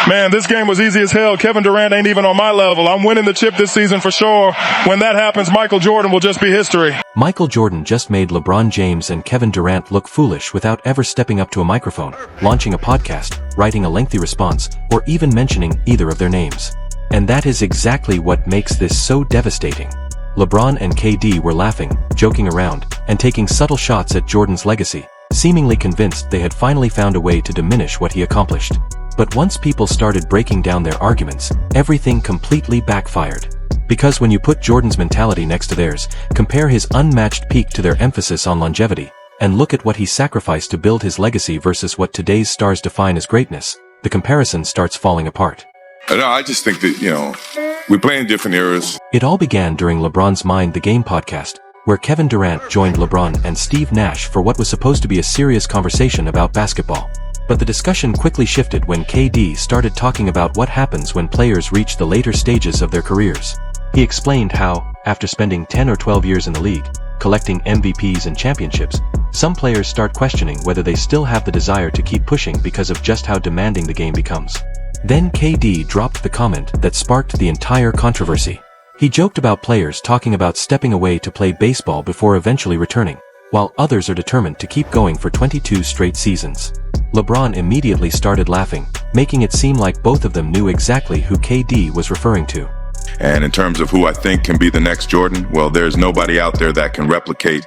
Man, this game was easy as hell. Kevin Durant ain't even on my level. I'm winning the chip this season for sure. When that happens, Michael Jordan will just be history. Michael Jordan just made LeBron James and Kevin Durant look foolish without ever stepping up to a microphone, launching a podcast, writing a lengthy response, or even mentioning either of their names. And that is exactly what makes this so devastating. LeBron and KD were laughing, joking around, and taking subtle shots at Jordan's legacy, seemingly convinced they had finally found a way to diminish what he accomplished. But once people started breaking down their arguments, everything completely backfired. Because when you put Jordan's mentality next to theirs, compare his unmatched peak to their emphasis on longevity, and look at what he sacrificed to build his legacy versus what today's stars define as greatness, the comparison starts falling apart. No, I just think that, we play in different eras. It all began during LeBron's Mind the Game podcast, where Kevin Durant joined LeBron and Steve Nash for what was supposed to be a serious conversation about basketball. But the discussion quickly shifted when KD started talking about what happens when players reach the later stages of their careers. He explained how, after spending 10 or 12 years in the league, collecting MVPs and championships, some players start questioning whether they still have the desire to keep pushing because of just how demanding the game becomes. Then KD dropped the comment that sparked the entire controversy. He joked about players talking about stepping away to play baseball before eventually returning, while others are determined to keep going for 22 straight seasons. LeBron immediately started laughing, making it seem like both of them knew exactly who KD was referring to. And in terms of who I think can be the next Jordan, well, there's nobody out there that can replicate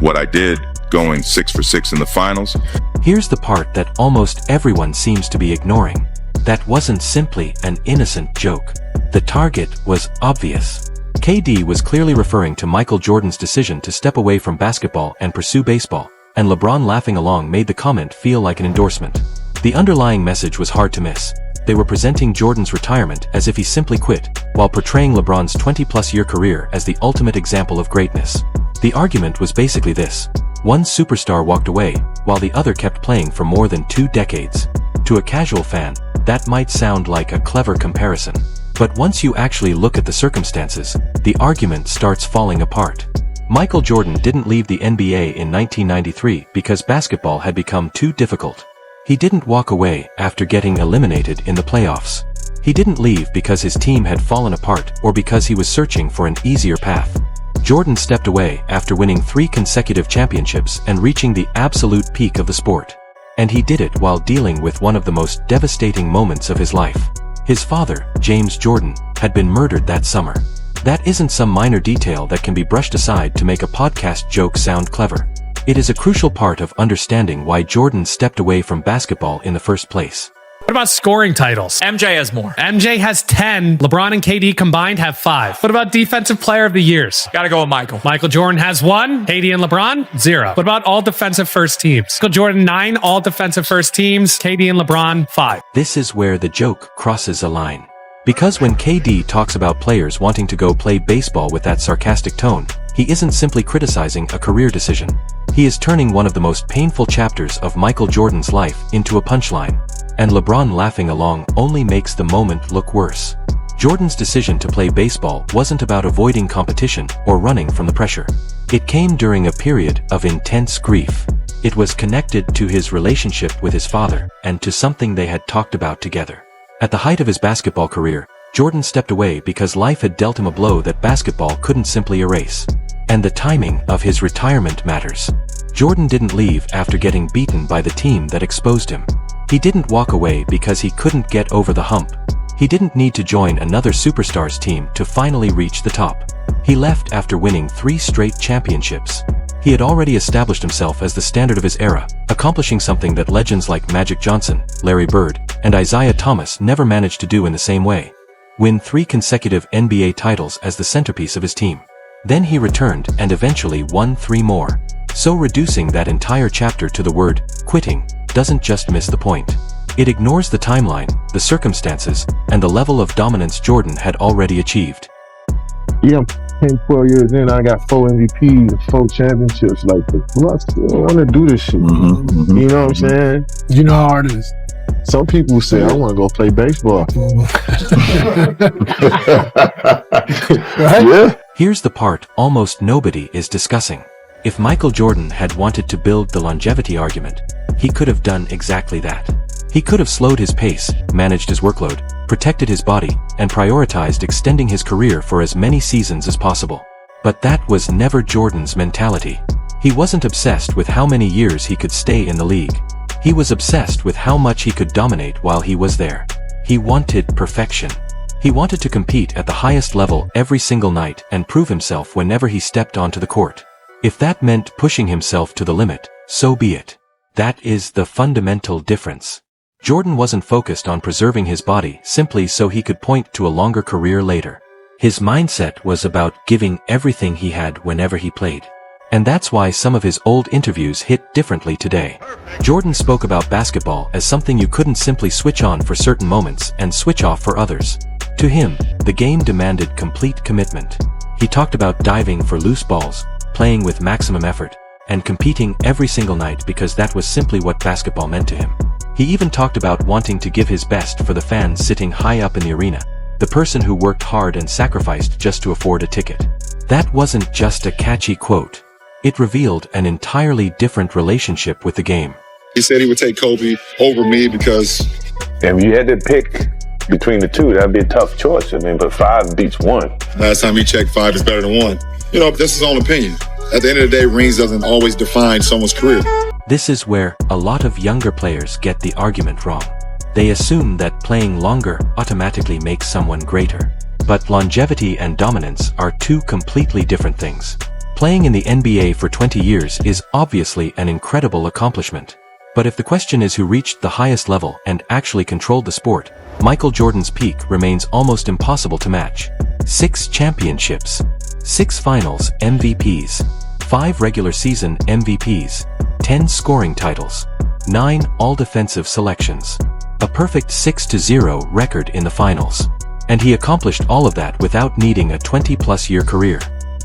what I did, going 6 for 6 in the finals. Here's the part that almost everyone seems to be ignoring. That wasn't simply an innocent joke. The target was obvious. KD was clearly referring to Michael Jordan's decision to step away from basketball and pursue baseball, and LeBron laughing along made the comment feel like an endorsement. The underlying message was hard to miss. They were presenting Jordan's retirement as if he simply quit, while portraying LeBron's 20-plus year career as the ultimate example of greatness. The argument was basically this: one superstar walked away, while the other kept playing for more than 2 decades. To a casual fan, that might sound like a clever comparison. But once you actually look at the circumstances, the argument starts falling apart. Michael Jordan didn't leave the NBA in 1993 because basketball had become too difficult. He didn't walk away after getting eliminated in the playoffs. He didn't leave because his team had fallen apart or because he was searching for an easier path. Jordan stepped away after winning 3 consecutive championships and reaching the absolute peak of the sport. And he did it while dealing with one of the most devastating moments of his life. His father, James Jordan, had been murdered that summer. That isn't some minor detail that can be brushed aside to make a podcast joke sound clever. It is a crucial part of understanding why Jordan stepped away from basketball in the first place. What about scoring titles? MJ has more. MJ has 10. LeBron and KD combined have 5. What about defensive player of the years? Gotta go with Michael. Michael Jordan has 1. KD and LeBron, 0. What about all defensive first teams? Michael Jordan, 9 all defensive first teams. KD and LeBron, 5. This is where the joke crosses a line. Because when KD talks about players wanting to go play baseball with that sarcastic tone, he isn't simply criticizing a career decision. He is turning one of the most painful chapters of Michael Jordan's life into a punchline. And LeBron laughing along only makes the moment look worse. Jordan's decision to play baseball wasn't about avoiding competition or running from the pressure. It came during a period of intense grief. It was connected to his relationship with his father and to something they had talked about together. At the height of his basketball career, Jordan stepped away because life had dealt him a blow that basketball couldn't simply erase. And the timing of his retirement matters. Jordan didn't leave after getting beaten by the team that exposed him. He didn't walk away because he couldn't get over the hump. He didn't need to join another superstars team to finally reach the top. He left after winning 3 straight championships. He had already established himself as the standard of his era, accomplishing something that legends like Magic Johnson, Larry Bird, and Isaiah Thomas never managed to do in the same way. Win 3 consecutive NBA titles as the centerpiece of his team. Then he returned and eventually won 3 more. So reducing that entire chapter to the word quitting doesn't just miss the point. It ignores the timeline, the circumstances, and the level of dominance Jordan had already achieved. Yeah, I'm 10, 12 years in, I got 4 MVPs and 4 championships. Like, I still want to do this shit. You know what I'm saying? You know how hard it is. Some people say, I want to go play baseball. Right? Yeah. Here's the part almost nobody is discussing. If Michael Jordan had wanted to build the longevity argument, he could have done exactly that. He could have slowed his pace, managed his workload, protected his body, and prioritized extending his career for as many seasons as possible. But that was never Jordan's mentality. He wasn't obsessed with how many years he could stay in the league. He was obsessed with how much he could dominate while he was there. He wanted perfection. He wanted to compete at the highest level every single night and prove himself whenever he stepped onto the court. If that meant pushing himself to the limit, so be it. That is the fundamental difference. Jordan wasn't focused on preserving his body simply so he could point to a longer career later. His mindset was about giving everything he had whenever he played. And that's why some of his old interviews hit differently today. Jordan spoke about basketball as something you couldn't simply switch on for certain moments and switch off for others. To him, the game demanded complete commitment. He talked about diving for loose balls, playing with maximum effort, and competing every single night because that was simply what basketball meant to him. He even talked about wanting to give his best for the fans sitting high up in the arena, the person who worked hard and sacrificed just to afford a ticket. That wasn't just a catchy quote. It revealed an entirely different relationship with the game. He said he would take Kobe over me because... If you had to pick between the two, that'd be a tough choice. I mean, but 5 beats 1. Last time he checked, 5 is better than 1. You know, that's his own opinion. At the end of the day, rings doesn't always define someone's career. This is where a lot of younger players get the argument wrong. They assume that playing longer automatically makes someone greater. But longevity and dominance are two completely different things. Playing in the NBA for 20 years is obviously an incredible accomplishment. But if the question is who reached the highest level and actually controlled the sport, Michael Jordan's peak remains almost impossible to match. 6 championships, 6 finals MVPs, 5 regular season MVPs, 10 scoring titles, 9 all-defensive selections, a perfect 6-0 record in the finals. And he accomplished all of that without needing a 20-plus year career.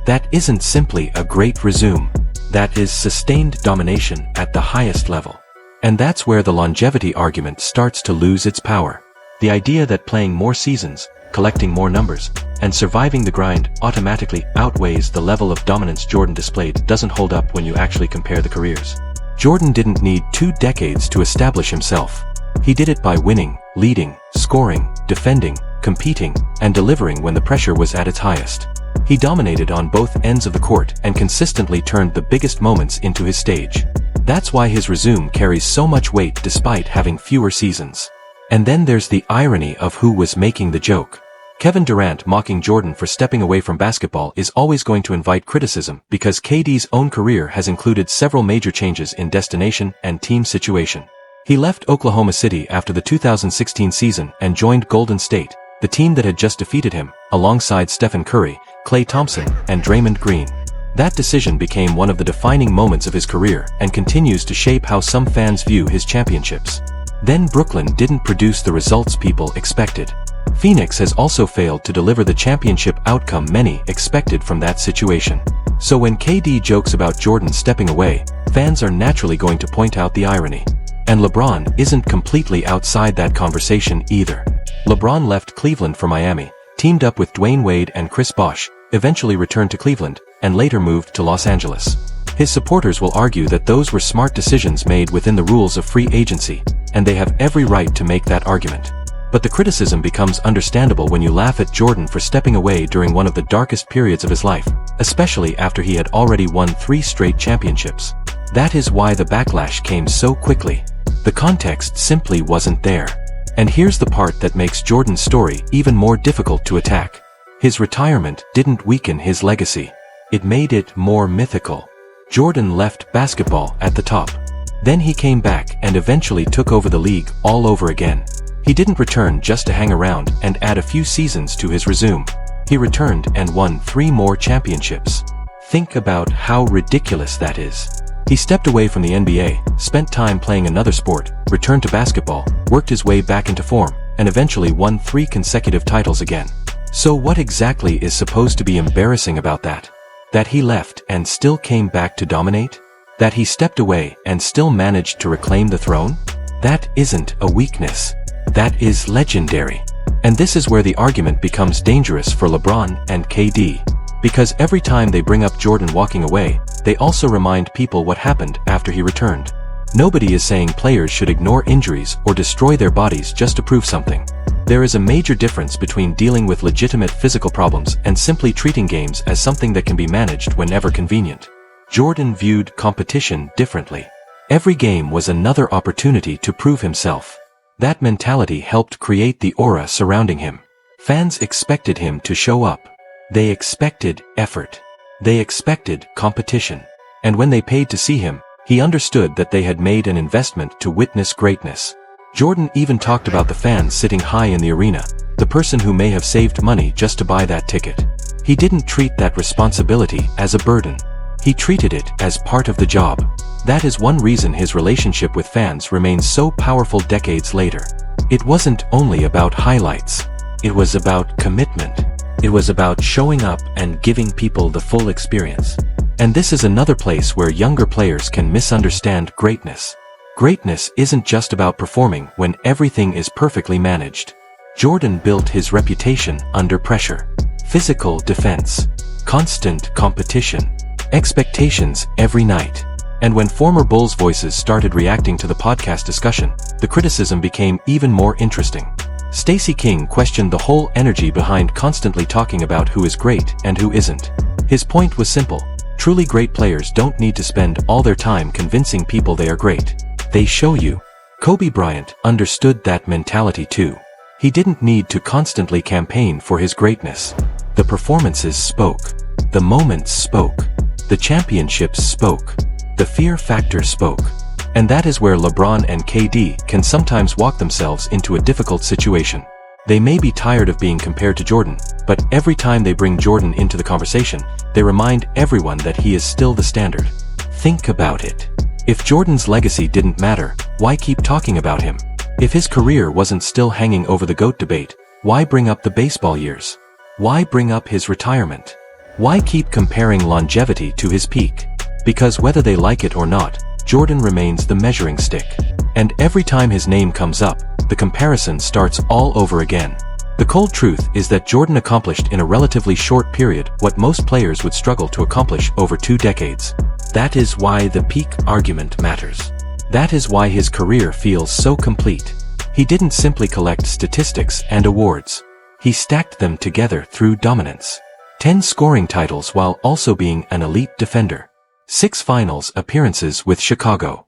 That isn't simply a great resume. That is sustained domination at the highest level. And that's where the longevity argument starts to lose its power. The idea that playing more seasons, collecting more numbers, and surviving the grind automatically outweighs the level of dominance Jordan displayed doesn't hold up when you actually compare the careers. Jordan didn't need 2 decades to establish himself. He did it by winning, leading, scoring, defending, competing, and delivering when the pressure was at its highest. He dominated on both ends of the court and consistently turned the biggest moments into his stage. That's why his resume carries so much weight despite having fewer seasons. And then there's the irony of who was making the joke. Kevin Durant mocking Jordan for stepping away from basketball is always going to invite criticism because KD's own career has included several major changes in destination and team situation. He left Oklahoma City after the 2016 season and joined Golden State, the team that had just defeated him, alongside Stephen Curry, Klay Thompson, and Draymond Green. That decision became one of the defining moments of his career and continues to shape how some fans view his championships. Then Brooklyn didn't produce the results people expected. Phoenix has also failed to deliver the championship outcome many expected from that situation. So when KD jokes about Jordan stepping away, fans are naturally going to point out the irony. And LeBron isn't completely outside that conversation either. LeBron left Cleveland for Miami, teamed up with Dwayne Wade and Chris Bosh, eventually returned to Cleveland, and later moved to Los Angeles. His supporters will argue that those were smart decisions made within the rules of free agency, and they have every right to make that argument. But the criticism becomes understandable when you laugh at Jordan for stepping away during one of the darkest periods of his life, especially after he had already won 3 straight championships. That is why the backlash came so quickly. The context simply wasn't there. And here's the part that makes Jordan's story even more difficult to attack. His retirement didn't weaken his legacy. It made it more mythical. Jordan left basketball at the top. Then he came back and eventually took over the league all over again. He didn't return just to hang around and add a few seasons to his resume. He returned and won 3 more championships. Think about how ridiculous that is. He stepped away from the NBA, spent time playing another sport, returned to basketball, worked his way back into form, and eventually won 3 consecutive titles again. So what exactly is supposed to be embarrassing about that? That he left and still came back to dominate? That he stepped away and still managed to reclaim the throne? That isn't a weakness. That is legendary. And this is where the argument becomes dangerous for LeBron and KD. Because every time they bring up Jordan walking away, they also remind people what happened after he returned. Nobody is saying players should ignore injuries or destroy their bodies just to prove something. There is a major difference between dealing with legitimate physical problems and simply treating games as something that can be managed whenever convenient. Jordan viewed competition differently. Every game was another opportunity to prove himself. That mentality helped create the aura surrounding him. Fans expected him to show up. They expected effort. They expected competition. And when they paid to see him, he understood that they had made an investment to witness greatness. Jordan even talked about the fans sitting high in the arena, the person who may have saved money just to buy that ticket. He didn't treat that responsibility as a burden. He treated it as part of the job. That is one reason his relationship with fans remains so powerful decades later. It wasn't only about highlights. It was about commitment. It was about showing up and giving people the full experience. And this is another place where younger players can misunderstand greatness. Greatness isn't just about performing when everything is perfectly managed. Jordan built his reputation under pressure. Physical defense. Constant competition. Expectations every night. And when former Bulls voices started reacting to the podcast discussion, the criticism became even more interesting. Stacey King questioned the whole energy behind constantly talking about who is great and who isn't. His point was simple. Truly great players don't need to spend all their time convincing people they are great. They show you. Kobe Bryant understood that mentality too. He didn't need to constantly campaign for his greatness. The performances spoke. The moments spoke. The championships spoke. The fear factor spoke. And that is where LeBron and KD can sometimes walk themselves into a difficult situation. They may be tired of being compared to Jordan, but every time they bring Jordan into the conversation, they remind everyone that he is still the standard. Think about it. If Jordan's legacy didn't matter, why keep talking about him? If his career wasn't still hanging over the GOAT debate, why bring up the baseball years? Why bring up his retirement? Why keep comparing longevity to his peak? Because whether they like it or not, Jordan remains the measuring stick. And every time his name comes up, the comparison starts all over again. The cold truth is that Jordan accomplished in a relatively short period what most players would struggle to accomplish over 2 decades. That is why the peak argument matters. That is why his career feels so complete. He didn't simply collect statistics and awards. He stacked them together through dominance. 10 scoring titles while also being an elite defender. 6 finals appearances with Chicago.